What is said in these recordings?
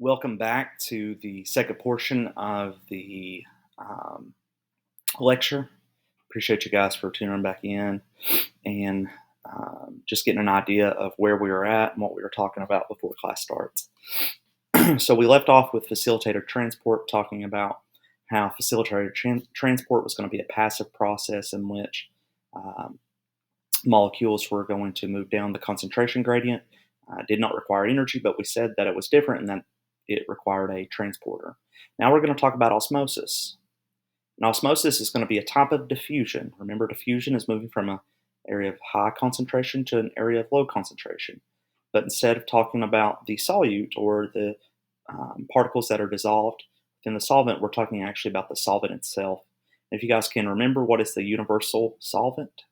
Welcome back to the second portion of the um, lecture. Appreciate you guys for tuning back in and just getting an idea of where we were at and what we were talking about before class starts. So we left off with facilitated transport, talking about how facilitated transport was going to be a passive process in which um, molecules were going to move down the concentration gradient. Did not require energy, but we said that it was different and that it required a transporter. Now we're going to talk about osmosis. And osmosis is going to be a type of diffusion. Remember, diffusion is moving from an area of high concentration to an area of low concentration. But instead of talking about the solute or the particles that are dissolved in the solvent, we're talking actually about the solvent itself. If you guys can remember, what is the universal solvent?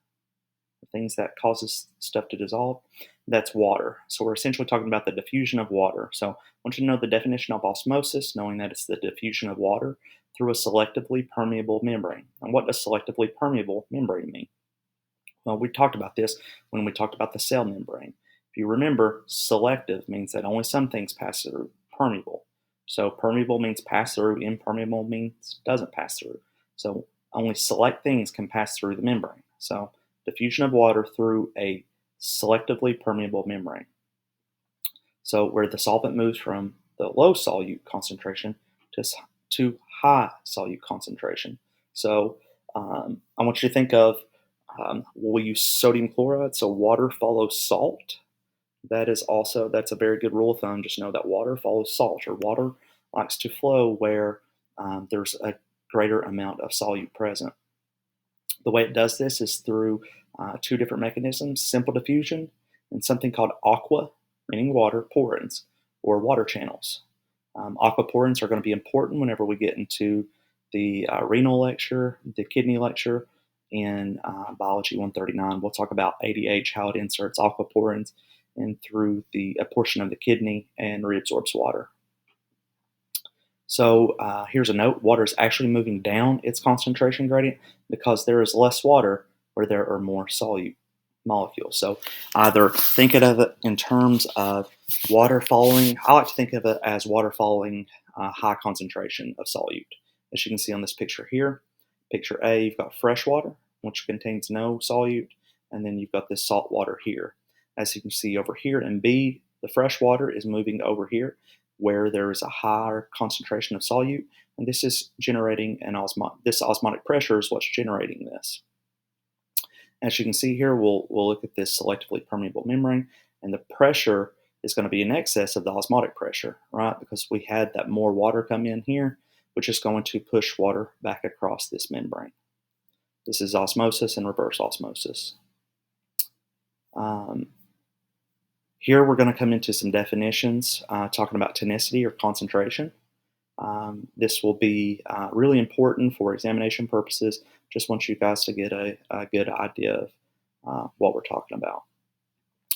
The things that causes stuff to dissolve, that's water. So we're essentially talking about the diffusion of water. So I want you to know the definition of osmosis, knowing that it's the diffusion of water through a selectively permeable membrane. And what does selectively permeable membrane mean? Well, we talked about this when we talked about the cell membrane. If you remember, selective means that only some things pass through. Permeable. So permeable means pass through, impermeable means doesn't pass through. So only select things can pass through the membrane. So diffusion of water through a selectively permeable membrane. So where the solvent moves from the low solute concentration to high solute concentration. So I want you to think of, we'll use sodium chloride, so water follows salt. That's a very good rule of thumb. Just know that water follows salt, or water likes to flow where there's a greater amount of solute present. The way it does this is through two different mechanisms: simple diffusion and something called aqua, meaning water, porins, or water channels. Aqua porins are going to be important whenever we get into the renal lecture, the kidney lecture, in Biology 139. We'll talk about ADH, how it inserts aqua porins and through a portion of the kidney and reabsorbs water. So here's a note: water is actually moving down its concentration gradient because there is less water where there are more solute molecules. So either think of it in terms of water following, I like to think of it as water following high concentration of solute. As you can see on this picture here, picture A, you've got fresh water, which contains no solute, and then you've got this salt water here. As you can see over here in B, the fresh water is moving over here where there is a higher concentration of solute, and this is generating this osmotic pressure is what's generating this. As you can see here, we'll look at this selectively permeable membrane, and the pressure is going to be in excess of the osmotic pressure, right? Because we had that more water come in here, which is going to push water back across this membrane. This is osmosis and reverse osmosis. Here we're going to come into some definitions, talking about tonicity or concentration. This will be really important for examination purposes. Just want you guys to get a good idea of what we're talking about.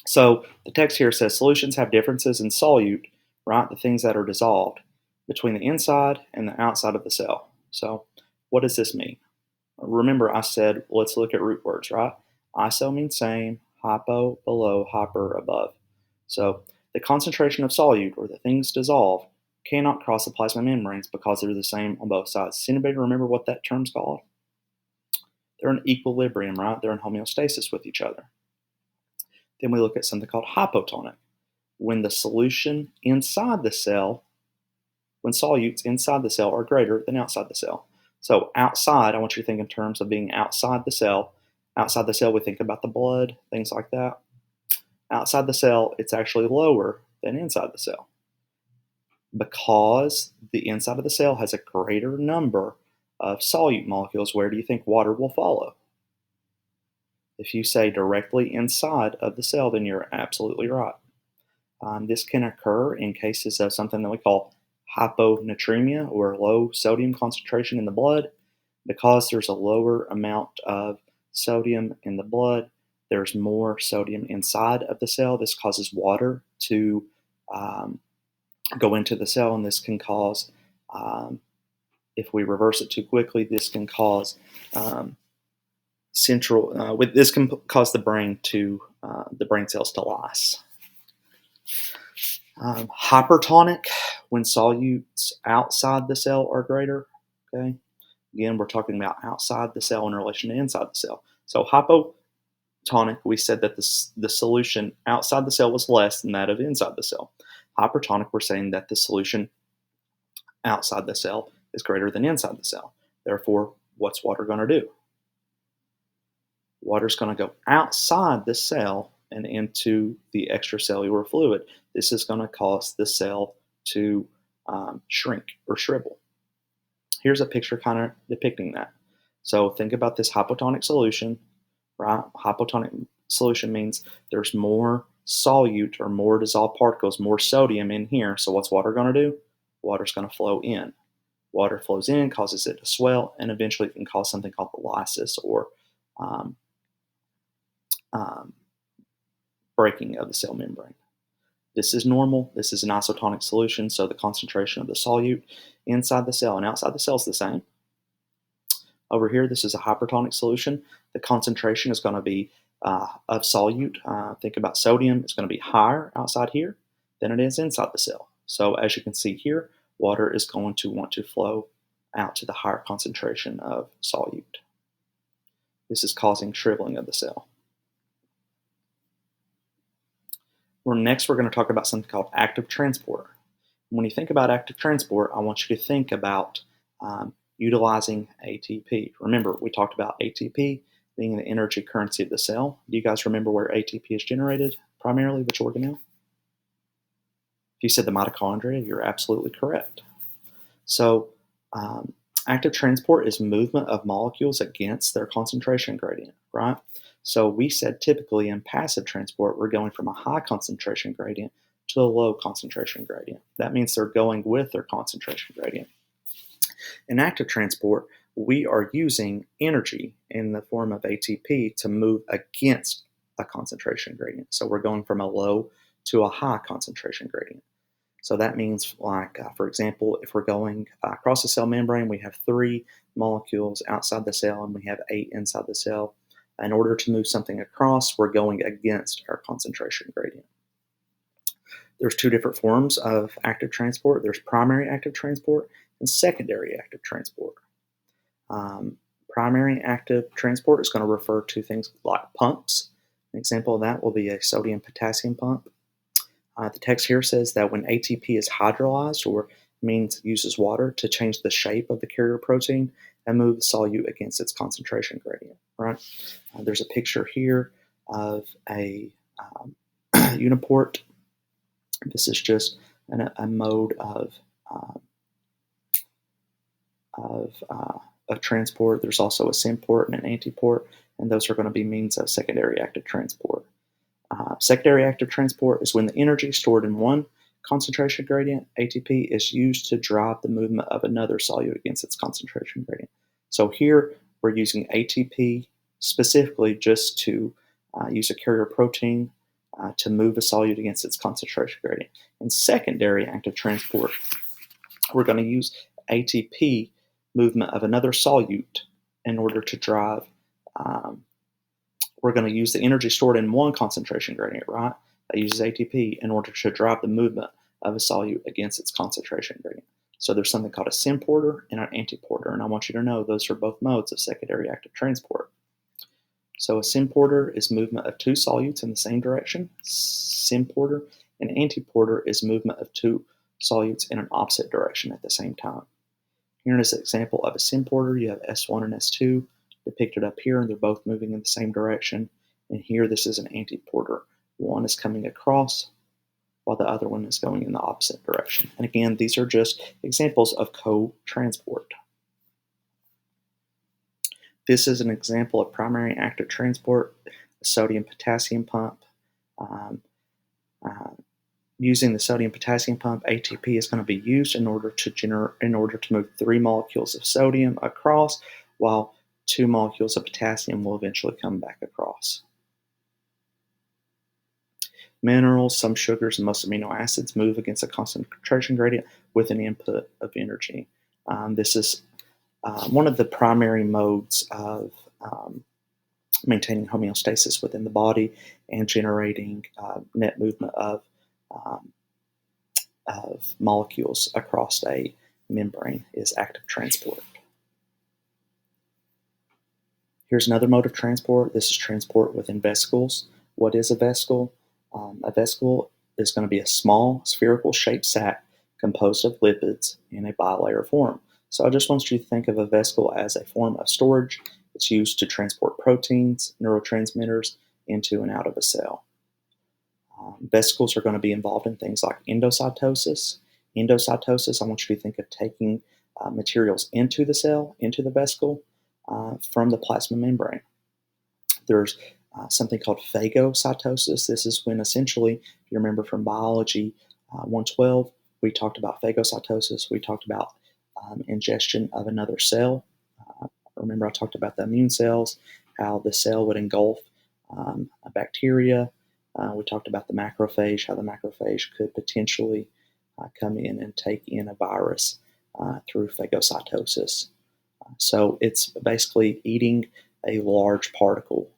So the text here says solutions have differences in solute, right? The things that are dissolved between the inside and the outside of the cell. So what does this mean? Remember, I said let's look at root words, right? Iso means same, hypo, below, hyper, above. So the concentration of solute, or the things dissolved, cannot cross the plasma membranes because they're the same on both sides. Does anybody remember what that term's called? They're in equilibrium, right? They're in homeostasis with each other. Then we look at something called hypotonic. When the solution inside the cell, when solutes inside the cell are greater than outside the cell. So outside, I want you to think in terms of being outside the cell. Outside the cell, we think about the blood, things like that. Outside the cell, it's actually lower than inside the cell, because the inside of the cell has a greater number of solute molecules. Where do you think water will follow? If you say directly inside of the cell, then you're absolutely right. This can occur in cases of something that we call hyponatremia, or low sodium concentration in the blood. Because there's a lower amount of sodium in the blood, there's more sodium inside of the cell. This causes water to go into the cell, and this can cause, if we reverse it too quickly, this can cause this can cause the brain cells to lyse. Hypertonic, When solutes outside the cell are greater, okay, again, we're talking about outside the cell in relation to inside the cell. So hypotonic, we said that the solution outside the cell was less than that of inside the cell. Hypertonic, we're saying that the solution outside the cell is greater than inside the cell. Therefore, what's water going to do? Water's going to go outside the cell and into the extracellular fluid. This is going to cause the cell to shrink or shrivel. Here's a picture kind of depicting that. So think about this hypotonic solution, right? Hypotonic solution means there's more solute or more dissolved particles, more sodium in here. So what's water going to do? Water's going to flow in. Water flows in, causes it to swell, and eventually it can cause something called lysis or breaking of the cell membrane. This is normal. This is an isotonic solution, so the concentration of the solute inside the cell and outside the cell is the same. Over here, this is a hypertonic solution. The concentration is going to be of solute. Think about sodium. It's going to be higher outside here than it is inside the cell. So as you can see here, water is going to want to flow out to the higher concentration of solute. This is causing shriveling of the cell. Next, we're going to talk about something called active transport. When you think about active transport, I want you to think about utilizing ATP. Remember, we talked about ATP being the energy currency of the cell. Do you guys remember where ATP is generated primarily? Which organelle? If you said the mitochondria, you're absolutely correct. So active transport is movement of molecules against their concentration gradient, right? So we said typically in passive transport, we're going from a high concentration gradient to a low concentration gradient. That means they're going with their concentration gradient. In active transport, we are using energy in the form of ATP to move against a concentration gradient. So we're going from a low to a high concentration gradient. So that means, like, for example, if we're going across the cell membrane, we have 3 molecules outside the cell and we have 8 inside the cell. In order to move something across, we're going against our concentration gradient. There's 2 different forms of active transport. There's primary active transport and secondary active transport. Primary active transport is going to refer to things like pumps. An example of that will be a sodium-potassium pump. The text here says that when ATP is hydrolyzed, or means uses water to change the shape of the carrier protein and move the solute against its concentration gradient, right? There's a picture here of a uniport. This is just a mode of transport. There's also a symport and an antiport, and those are going to be means of secondary active transport. Secondary active transport is when the energy stored in one concentration gradient, ATP, is used to drive the movement of another solute against its concentration gradient. So here we're using ATP specifically just to use a carrier protein to move a solute against its concentration gradient. In secondary active transport, we're going to use ATP movement of another solute in order to drive. We're going to use the energy stored in one concentration gradient, right? That uses ATP in order to drive the movement of a solute against its concentration gradient. So there's something called a symporter and an antiporter, and I want you to know those are both modes of secondary active transport. So a symporter is movement of 2 solutes in the same direction. Symporter. An antiporter is movement of 2 solutes in an opposite direction at the same time. Here is an example of a symporter. You have S1 and S2 depicted up here, and they're both moving in the same direction. And here, this is an antiporter. One is coming across, while the other one is going in the opposite direction. And again, these are just examples of co-transport. This is an example of primary active transport, a sodium-potassium pump. Using the sodium-potassium pump, ATP is going to be used in order to move 3 molecules of sodium across, while 2 molecules of potassium will eventually come back across. Minerals, some sugars, and most amino acids move against a concentration gradient with an input of energy. This is one of the primary modes of maintaining homeostasis within the body and generating net movement of of molecules across a membrane is active transport. Here's another mode of transport. This is transport within vesicles. What is a vesicle? A vesicle is going to be a small spherical shaped sac composed of lipids in a bilayer form. So I just want you to think of a vesicle as a form of storage. It's used to transport proteins, neurotransmitters into and out of a cell. Vesicles are going to be involved in things like endocytosis. Endocytosis, I want you to think of taking materials into the cell, into the vesicle, from the plasma membrane. There's something called phagocytosis. This is when essentially, if you remember from biology 112, we talked about phagocytosis. We talked about ingestion of another cell. Remember I talked about the immune cells, how the cell would engulf a bacteria. We talked about the macrophage, how the macrophage could potentially come in and take in a virus through phagocytosis. So it's basically eating a large particle.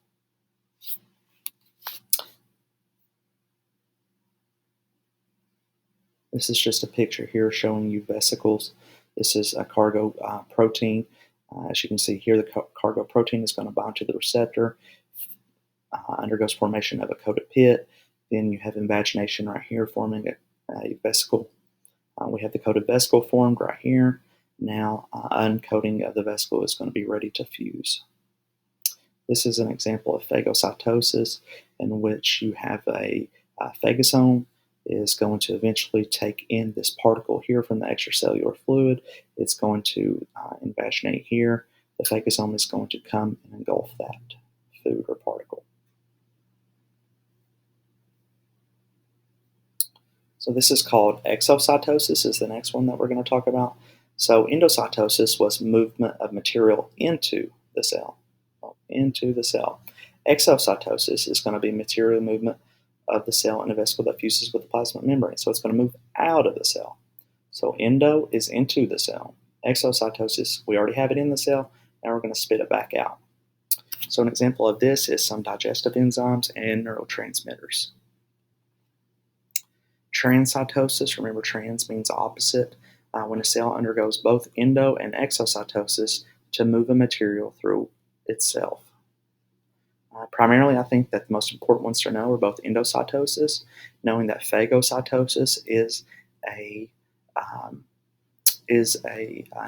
This is just a picture here showing you vesicles. This is a cargo protein. As you can see here, the cargo protein is going to bind to the receptor, undergoes formation of a coated pit. Then you have invagination right here forming a vesicle. We have the coated vesicle formed right here. Now uncoating of the vesicle is going to be ready to fuse. This is an example of phagocytosis in which you have a phagosome is going to eventually take in this particle here from the extracellular fluid. It's going to invaginate here. The phagosome is going to come and engulf that food or particle. So this is called exocytosis, is the next one that we're going to talk about. So endocytosis was movement of material into the cell. Exocytosis is going to be material movement of the cell in a vesicle that fuses with the plasma membrane. So it's going to move out of the cell. So endo is into the cell. Exocytosis, we already have it in the cell. Now we're going to spit it back out. So an example of this is some digestive enzymes and neurotransmitters. Transcytosis, remember trans means opposite, when a cell undergoes both endo and exocytosis to move a material through itself. Primarily, I think that the most important ones to know are both endocytosis, knowing that phagocytosis is an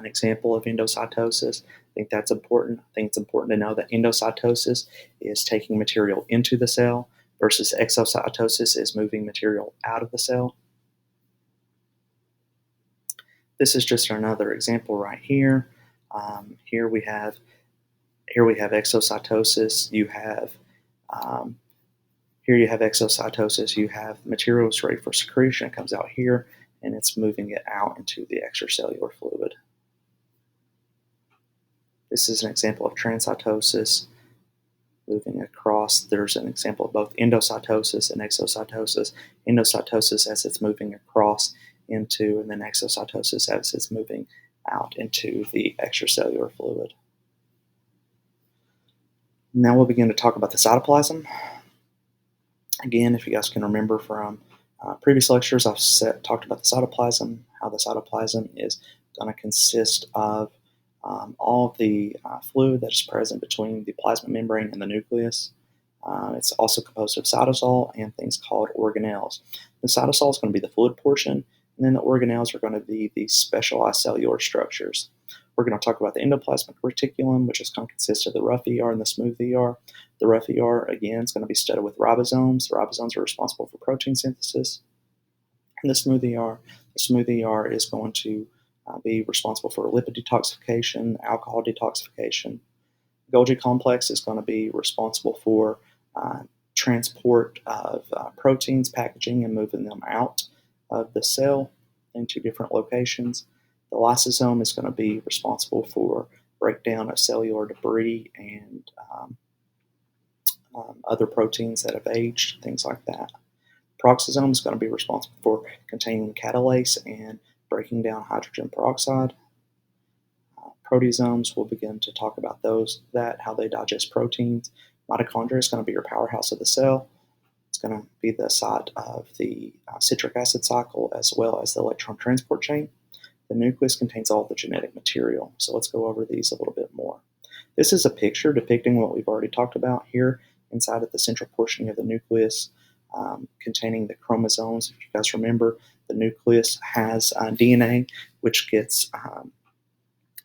example of endocytosis. I think that's important. I think it's important to know that endocytosis is taking material into the cell versus exocytosis is moving material out of the cell. This is just another example right here. Here we have exocytosis. Here you have exocytosis. You have materials ready for secretion. It comes out here, and it's moving it out into the extracellular fluid. This is an example of transcytosis moving across. There's an example of both endocytosis and exocytosis. Endocytosis as it's moving across into, and then exocytosis as it's moving out into the extracellular fluid. Now we'll begin to talk about the cytoplasm. Again, if you guys can remember from previous lectures, I've talked about the cytoplasm, how the cytoplasm is going to consist of all of the fluid that is present between the plasma membrane and the nucleus. It's also composed of cytosol and things called organelles. The cytosol is going to be the fluid portion, and then the organelles are going to be the specialized cellular structures. We're going to talk about the endoplasmic reticulum, which is going to consist of the rough ER and the smooth ER. The rough ER, again, is going to be studded with ribosomes. The ribosomes are responsible for protein synthesis. And the smooth ER is going to be responsible for lipid detoxification, alcohol detoxification. The Golgi complex is going to be responsible for transport of proteins, packaging, and moving them out of the cell into different locations. The lysosome is going to be responsible for breakdown of cellular debris and other proteins that have aged, things like that. Peroxisome is going to be responsible for containing catalase and breaking down hydrogen peroxide. Proteasomes, we'll begin to talk about how they digest proteins. Mitochondria is going to be your powerhouse of the cell. It's going to be the site of the citric acid cycle as well as the electron transport chain. The nucleus contains all the genetic material. So let's go over these a little bit more. This is a picture depicting what we've already talked about here. Inside of the central portion of the nucleus containing the chromosomes. If you guys remember, the nucleus has DNA, which gets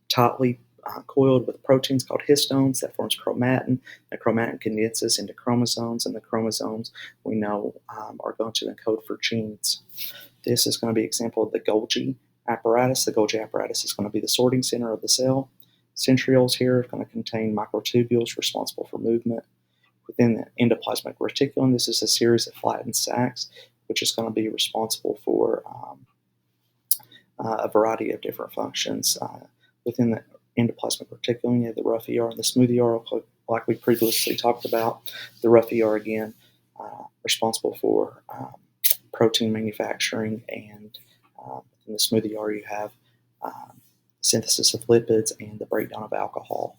tightly coiled with proteins called histones that forms chromatin. The chromatin condenses into chromosomes, and the chromosomes we know are going to encode for genes. This is going to be an example of the Golgi apparatus. The Golgi apparatus is going to be the sorting center of the cell. Centrioles here are going to contain microtubules responsible for movement. Within the endoplasmic reticulum, this is a series of flattened sacs, which is going to be responsible for a variety of different functions. Within the endoplasmic reticulum, you have the rough ER and the smooth ER, like we previously talked about. The rough ER, again, responsible for protein manufacturing, and in the smooth ER, you have synthesis of lipids and the breakdown of alcohol.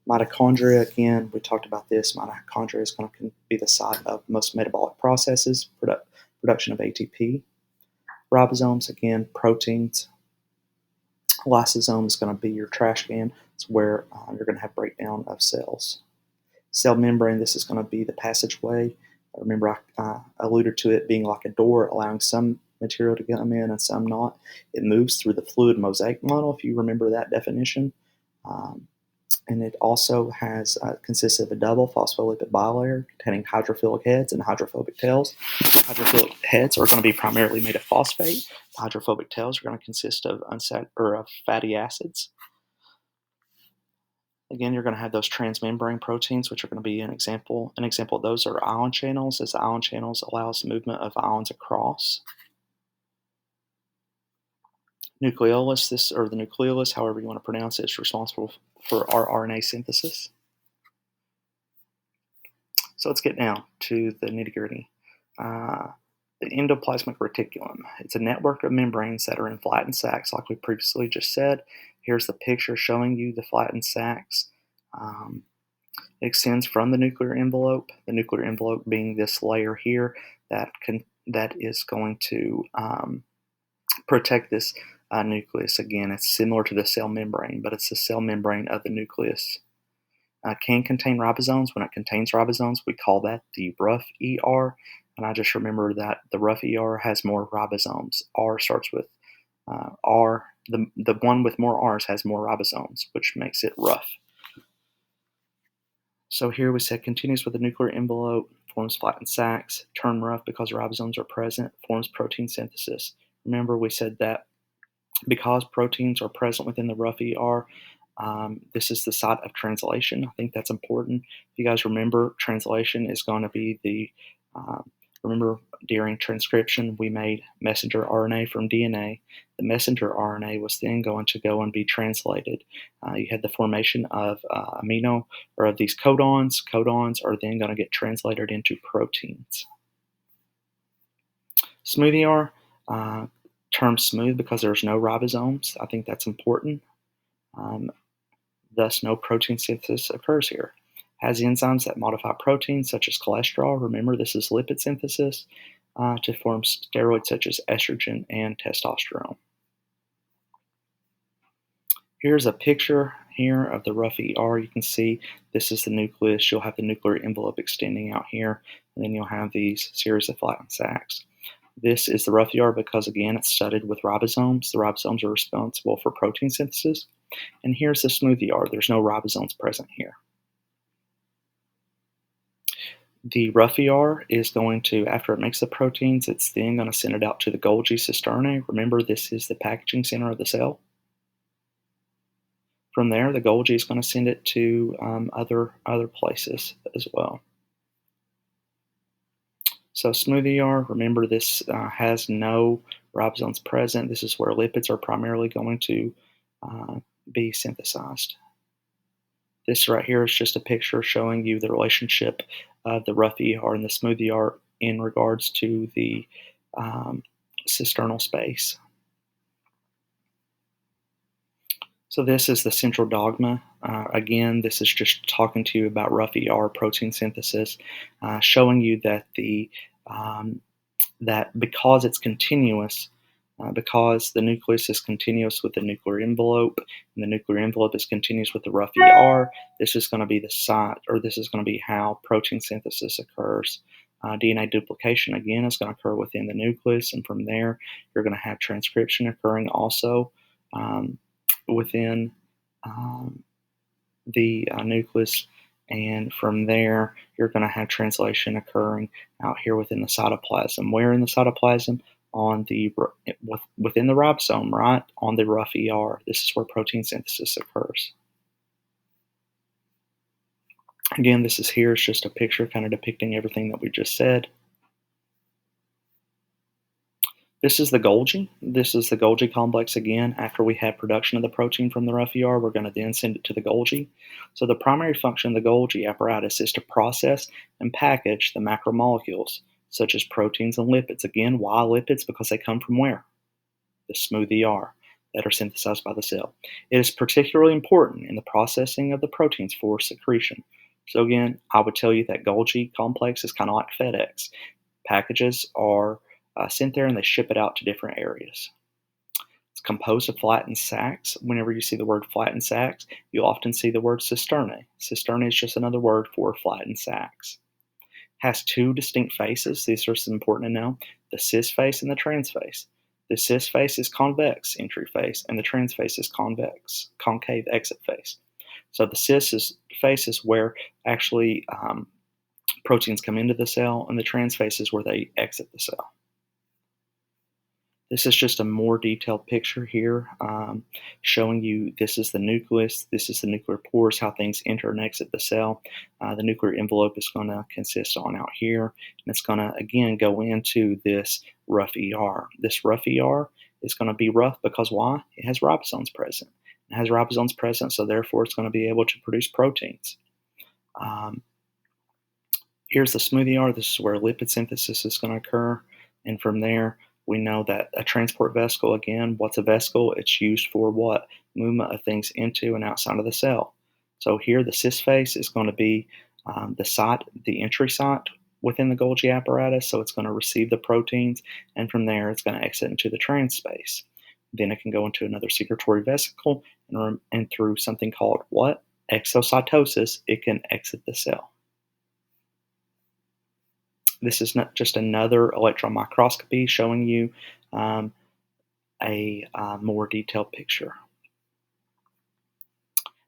Mitochondria, again, we talked about this. Mitochondria is going to be the site of most metabolic processes, production of ATP. Ribosomes, again, proteins. Lysosome is going to be your trash can. It's where you're going to have breakdown of cells. Cell membrane, this is going to be the passageway. Remember, I alluded to it being like a door, allowing some material to come in and some not. It moves through the fluid mosaic model, if you remember that definition. And it also consists of a double phospholipid bilayer containing hydrophilic heads and hydrophobic tails. Hydrophilic heads are going to be primarily made of phosphate. The hydrophobic tails are going to consist of fatty acids. Again, you're going to have those transmembrane proteins, which are going to be an example. An example of those are ion channels, as the ion channels allows movement of ions across. Nucleolus, the nucleolus, however you want to pronounce it, is responsible for our RNA synthesis. So let's get now to the nitty-gritty. The endoplasmic reticulum. It's a network of membranes that are in flattened sacs, like we previously just said. Here's the picture showing you the flattened sacs. It extends from the nuclear envelope being this layer here that is going to protect this nucleus. Again, it's similar to the cell membrane, but it's the cell membrane of the nucleus. Can contain ribosomes. When it contains ribosomes, we call that the rough ER. And I just remember that the rough ER has more ribosomes. R starts with R. The one with more R's has more ribosomes, which makes it rough. So here we said continues with the nuclear envelope, forms flattened sacs, turn rough because ribosomes are present, forms protein synthesis. Remember, we said that because proteins are present within the rough ER, this is the site of translation. I think that's important. If you guys remember, translation is going to be remember during transcription, we made messenger RNA from DNA. The messenger RNA was then going to go and be translated. You had the formation of of these codons. Codons are then going to get translated into proteins. Smooth ER, term smooth because there's no ribosomes. I think that's important. Thus, no protein synthesis occurs here. Has enzymes that modify proteins such as cholesterol. Remember, this is lipid synthesis to form steroids such as estrogen and testosterone. Here's a picture here of the rough ER. You can see this is the nucleus. You'll have the nuclear envelope extending out here, and then you'll have these series of flattened sacs. This is the rough ER because, again, it's studded with ribosomes. The ribosomes are responsible for protein synthesis. And here's the smooth ER. There's no ribosomes present here. The rough ER is going to, after it makes the proteins, it's then going to send it out to the Golgi cisternae. Remember, this is the packaging center of the cell. From there, the Golgi is going to send it to other places as well. So smooth ER, remember this has no ribosomes present. This is where lipids are primarily going to be synthesized. This right here is just a picture showing you the relationship of the rough ER and the smooth ER in regards to the cisternal space. So this is the central dogma Again, this is just talking to you about rough ER protein synthesis, showing you that um, that because it's continuous, because the nucleus is continuous with the nuclear envelope, and the nuclear envelope is continuous with the rough ER, this is going to be the site, or this is going to be how protein synthesis occurs. DNA duplication, again, is going to occur within the nucleus, and from there, you're going to have transcription occurring also within um, the nucleus, and from there, you're going to have translation occurring out here within the cytoplasm. Where in the cytoplasm? On the within the ribosome, right on the rough ER. This is where protein synthesis occurs. Again, this is here. It's just a picture kind of depicting everything that we just said. This is the Golgi. This is the Golgi complex again. After we have production of the protein from the rough ER, we're going to then send it to the Golgi. So the primary function of the Golgi apparatus is to process and package the macromolecules, such as proteins and lipids. Again, why lipids? Because they come from where? The smooth ER that are synthesized by the cell. It is particularly important in the processing of the proteins for secretion. So again, I would tell you that Golgi complex is kind of like FedEx. Packages are sent there and they ship it out to different areas. It's composed of flattened sacs. Whenever you see the word flattened sacs, you'll often see the word cisternae. Cisternae is just another word for flattened sacs. Has two distinct faces. These are important to know: the cis face and the trans face. The cis face is convex entry face, and the trans face is concave exit face. So the cis face is where actually proteins come into the cell, and the trans face is where they exit the cell. This is just a more detailed picture here, showing you this is the nucleus, this is the nuclear pores, how things enter and exit the cell. The nuclear envelope is going to consist on out here, and it's going to, again, go into this rough ER. This rough ER is going to be rough because why? It has ribosomes present. It has ribosomes present, so therefore it's going to be able to produce proteins. Here's the smooth ER. This is where lipid synthesis is going to occur, and from there, we know that a transport vesicle, again, what's a vesicle? It's used for what? Movement of things into and outside of the cell. So here, the cis face is going to be the entry site within the Golgi apparatus. So it's going to receive the proteins, and from there, it's going to exit into the trans space. Then it can go into another secretory vesicle, and through something called what? Exocytosis, it can exit the cell. This is not just another electron microscopy showing you a more detailed picture.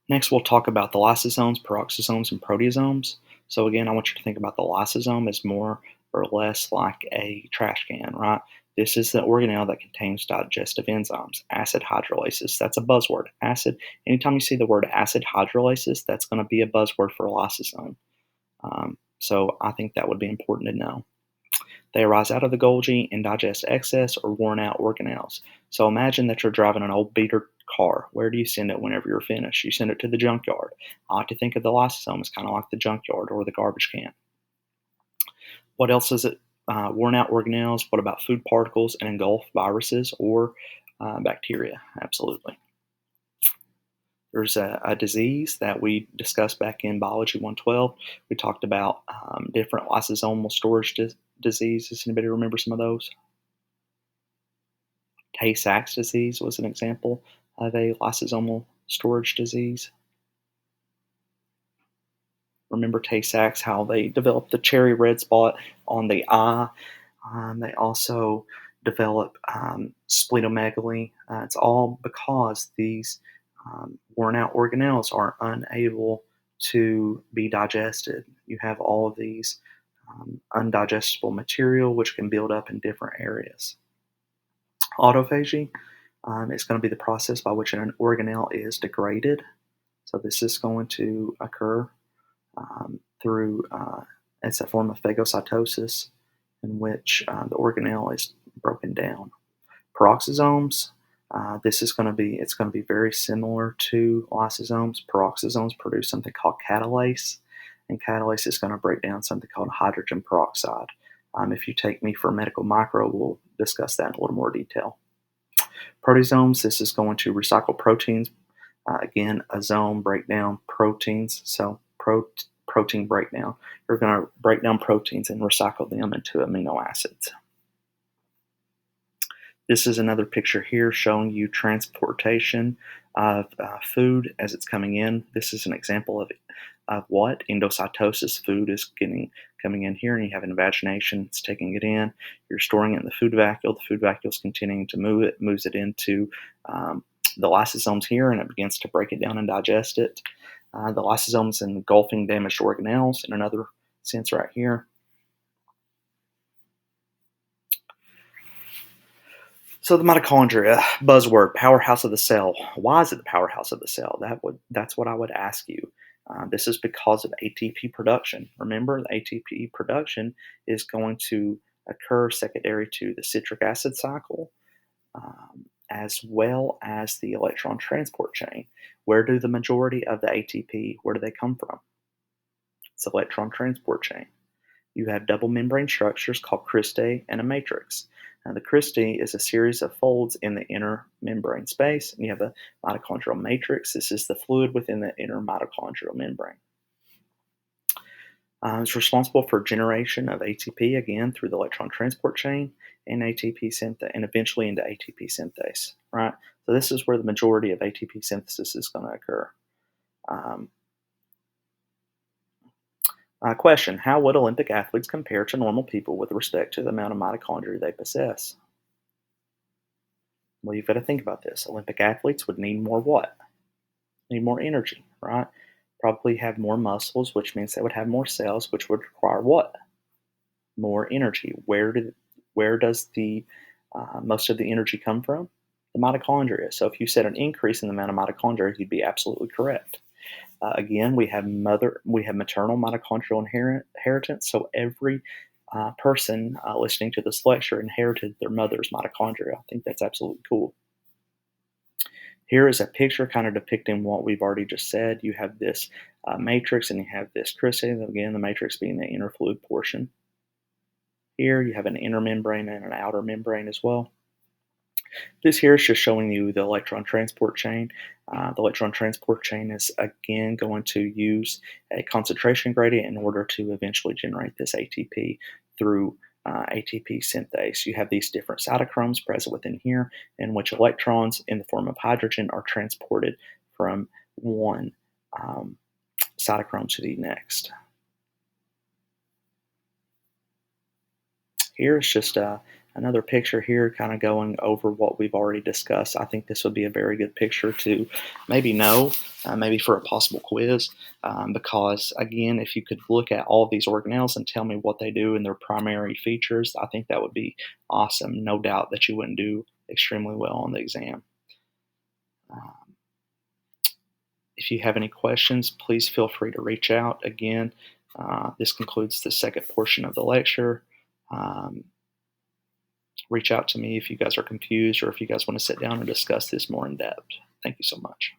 Next, we'll talk about the lysosomes, peroxisomes, and proteasomes. So again, I want you to think about the lysosome as more or less like a trash can, right? This is the organelle that contains digestive enzymes, acid hydrolases. That's a buzzword. Acid. Anytime you see the word acid hydrolases, that's going to be a buzzword for a lysosome. So I think that would be important to know. They arise out of the Golgi and digest excess or worn out organelles. So imagine that you're driving an old beater car. Where do you send it whenever you're finished? You send it to the junkyard. I like to think of the lysosome as kind of like the junkyard or the garbage can. What else is it? Worn out organelles. What about food particles and engulfed viruses or bacteria? Absolutely. There's a disease that we discussed back in Biology 112. We talked about different lysosomal storage diseases. Anybody remember some of those? Tay-Sachs disease was an example of a lysosomal storage disease. Remember Tay-Sachs, how they developed the cherry red spot on the eye. They also develop splenomegaly. It's all because these worn out organelles are unable to be digested. You have all of these undigestible material which can build up in different areas. Autophagy is going to be the process by which an organelle is degraded. So this is going to occur through, it's a form of phagocytosis in which the organelle is broken down. Peroxisomes, it's going to be very similar to lysosomes. Peroxisomes produce something called catalase, and catalase is going to break down something called hydrogen peroxide. If you take me for medical micro, we'll discuss that in a little more detail. Proteasomes, this is going to recycle proteins Again, a zone breakdown proteins. So protein breakdown. You're going to break down proteins and recycle them into amino acids. This is another picture here showing you transportation of food as it's coming in. This is an example of what endocytosis food is coming in here, and you have invagination. It's taking it in. You're storing it in the food vacuole. The food vacuole is continuing to move it, moves it into the lysosomes here, and it begins to break it down and digest it. The lysosomes engulfing damaged organelles in another sense right here. So the mitochondria, buzzword, powerhouse of the cell. Why is it the powerhouse of the cell? That's what I would ask you. This is because of ATP production. Remember, the ATP production is going to occur secondary to the citric acid cycle, as well as the electron transport chain. Where do the majority of the ATP, where do they come from? It's electron transport chain. You have double membrane structures called cristae and a matrix. Now, the cristae is a series of folds in the inner membrane space, and you have a mitochondrial matrix. This is the fluid within the inner mitochondrial membrane. It's responsible for generation of ATP, again, through the electron transport chain and ATP synthase, and eventually into ATP synthase, right? So this is where the majority of ATP synthesis is going to occur. Question: how would Olympic athletes compare to normal people with respect to the amount of mitochondria they possess? Well, you've got to think about this. Olympic athletes would need more what? Need more energy, right? Probably have more muscles, which means they would have more cells, which would require what? More energy. Where does the most of the energy come from? The mitochondria. So if you said an increase in the amount of mitochondria, you'd be absolutely correct. Again, we have maternal mitochondrial inheritance. So every person listening to this lecture inherited their mother's mitochondria. I think that's absolutely cool. Here is a picture kind of depicting what we've already just said. You have this matrix and you have this cristae, again, the matrix being the inner fluid portion. Here you have an inner membrane and an outer membrane as well. This here is just showing you the electron transport chain. The electron transport chain is again going to use a concentration gradient in order to eventually generate this ATP through ATP synthase. You have these different cytochromes present within here, in which electrons in the form of hydrogen are transported from one cytochrome to the next. Here's just another picture here kind of going over what we've already discussed. I think this would be a very good picture to maybe know, maybe for a possible quiz, because again, if you could look at all of these organelles and tell me what they do and their primary features, I think that would be awesome. No doubt that you wouldn't do extremely well on the exam. If you have any questions, please feel free to reach out. Again, this concludes the second portion of the lecture. Reach out to me if you guys are confused or if you guys want to sit down and discuss this more in depth. Thank you so much.